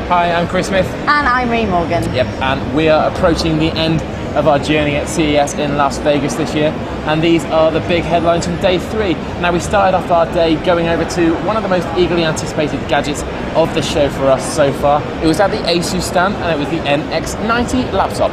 Hi, I'm Chris Smith. And I'm Ray Morgan. Yep, and we are approaching the end of our journey at CES in Las Vegas this year, and these are the big headlines from day 3. Now, we started off our day going over to one of the most eagerly anticipated gadgets of the show for us so far. It was at the ASUS stand, and it was the NX90 laptop.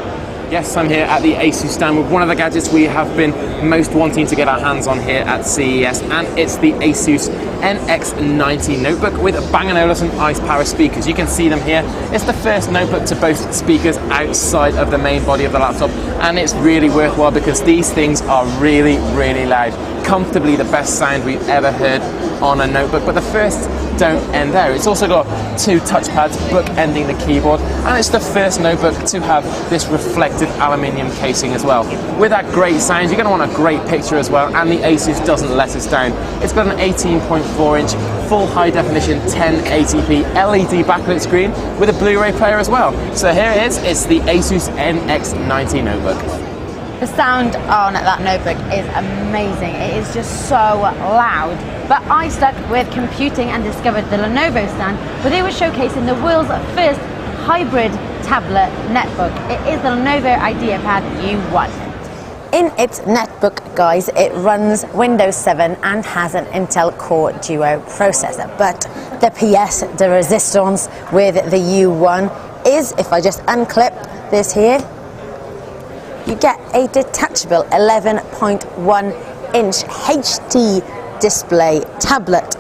Yes, I'm here at the ASUS stand with one of the gadgets we have been most wanting to get our hands on here at CES, and it's the ASUS NX90 notebook with Bang & Olufsen Ice Power speakers. You can see them here. It's the first notebook to boast speakers outside of the main body of the laptop, and it's really worthwhile because these things are really, really loud. Comfortably the best sound we've ever heard on a notebook, but the first don't end there. It's also got 2 touchpads bookending the keyboard, and it's the first notebook to have this reflective aluminium casing as well. With that great sound, you're going to want a great picture as well, and the ASUS doesn't let us down. It's got an 18.4-inch full high-definition 1080p LED backlit screen with a Blu-ray player as well. So here it is, it's the ASUS NX90 notebook. The sound on that notebook is amazing. It is just so loud. But I stuck with computing and discovered the Lenovo stand, where they were showcasing the world's first hybrid tablet netbook. It is the Lenovo IdeaPad U1. In its netbook, guys, it runs Windows 7 and has an Intel Core Duo processor. But the pièce de résistance with the U1 is, if I just unclip this here, you get a detachable 11.1-inch HD display tablet.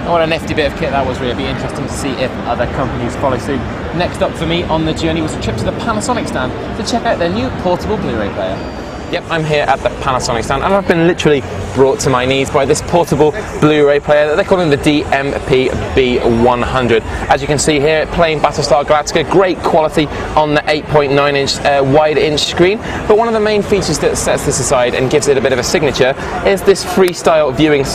What a nifty bit of kit that was. Really be interesting to see if other companies follow suit. Next up for me on the journey was a trip to the Panasonic stand to check out their new portable Blu-ray player. Yep, I'm here at the Panasonic stand, and I've been literally brought to my knees by this portable Blu-ray player that they're calling the DMP B100. As you can see here, playing Battlestar Galactica, great quality on the 8.9-inch wide-inch screen. But one of the main features that sets this aside and gives it a bit of a signature is this freestyle viewing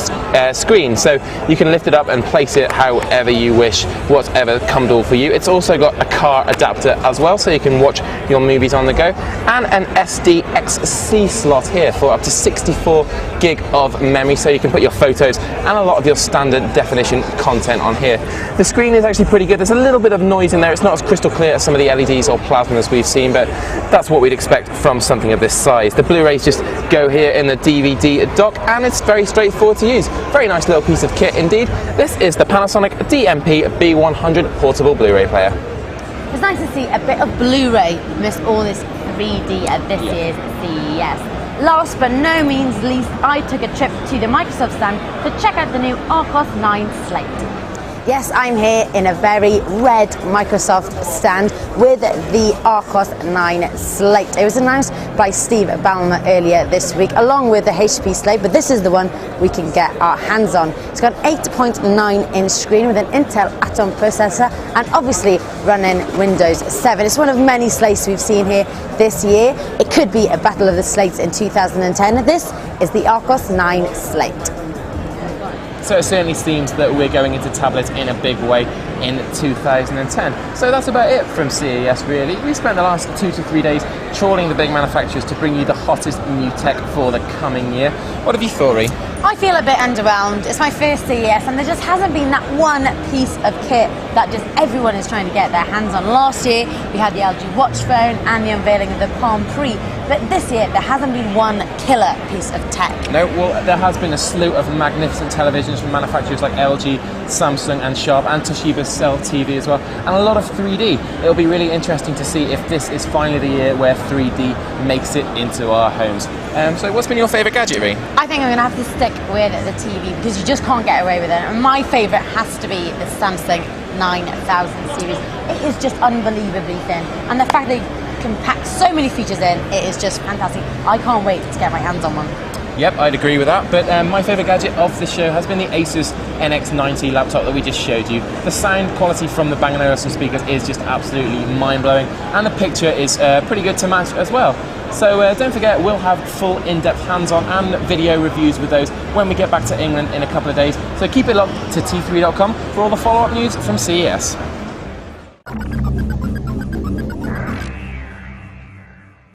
screen. So you can lift it up and place it however you wish, whatever comfortable for you. It's also got a car adapter as well, so you can watch your movies on the go, and an SDXC slot here for up to 64 gig of memory, so you can put your photos and a lot of your standard definition content on here. The screen is actually pretty good. There's a little bit of noise in there. It's not as crystal clear as some of the LEDs or plasmas we've seen, but that's what we'd expect from something of this size. The Blu-rays just go here in the DVD dock, and it's very straightforward to use. Very nice little piece of kit indeed. This is the Panasonic DMP B100 portable Blu-ray player. It's nice to see a bit of Blu-ray amidst all this 3D at this year's CES. Last but no means least, I took a trip to the Microsoft stand to check out the new Arcos 9 Slate. Yes, I'm here in a very red Microsoft stand with the Arcos 9 Slate. It was announced by Steve Ballmer earlier this week, along with the HP Slate, but this is the one we can get our hands on. It's got an 8.9-inch screen with an Intel Atom processor and obviously running Windows 7. It's one of many slates we've seen here this year. It could be a battle of the slates in 2010. This is the Arcos 9 Slate. So it certainly seems that we're going into tablets in a big way in 2010. So that's about it from CES really. We spent the last 2 to 3 days trawling the big manufacturers to bring you the hottest new tech for the coming year. What have you thought, Ree? I feel a bit underwhelmed. It's my first CES and there just hasn't been that one piece of kit that just everyone is trying to get their hands on. Last year we had the LG Watch Phone and the unveiling of the Palm Pre, but this year there hasn't been one killer piece of tech. No, well there has been a slew of magnificent televisions from manufacturers like LG, Samsung and Sharp, and Toshiba's Cell TV as well, and a lot of 3D. It'll be really interesting to see if this is finally the year where 3D makes it into our homes. So what's been your favourite gadget, Ree? I think I'm going to have to stick with the TV because you just can't get away with it. And my favourite has to be the Samsung 9000 series. It is just unbelievably thin, and the fact that you can pack so many features in, it is just fantastic. I can't wait to get my hands on one. Yep, I'd agree with that, but my favourite gadget of the show has been the ASUS NX90 laptop that we just showed you. The sound quality from the Bang & Olufsen speakers is just absolutely mind-blowing, and the picture is pretty good to match as well. So don't forget, we'll have full in-depth hands-on and video reviews with those when we get back to England in a couple of days. So keep it locked to T3.com for all the follow-up news from CES.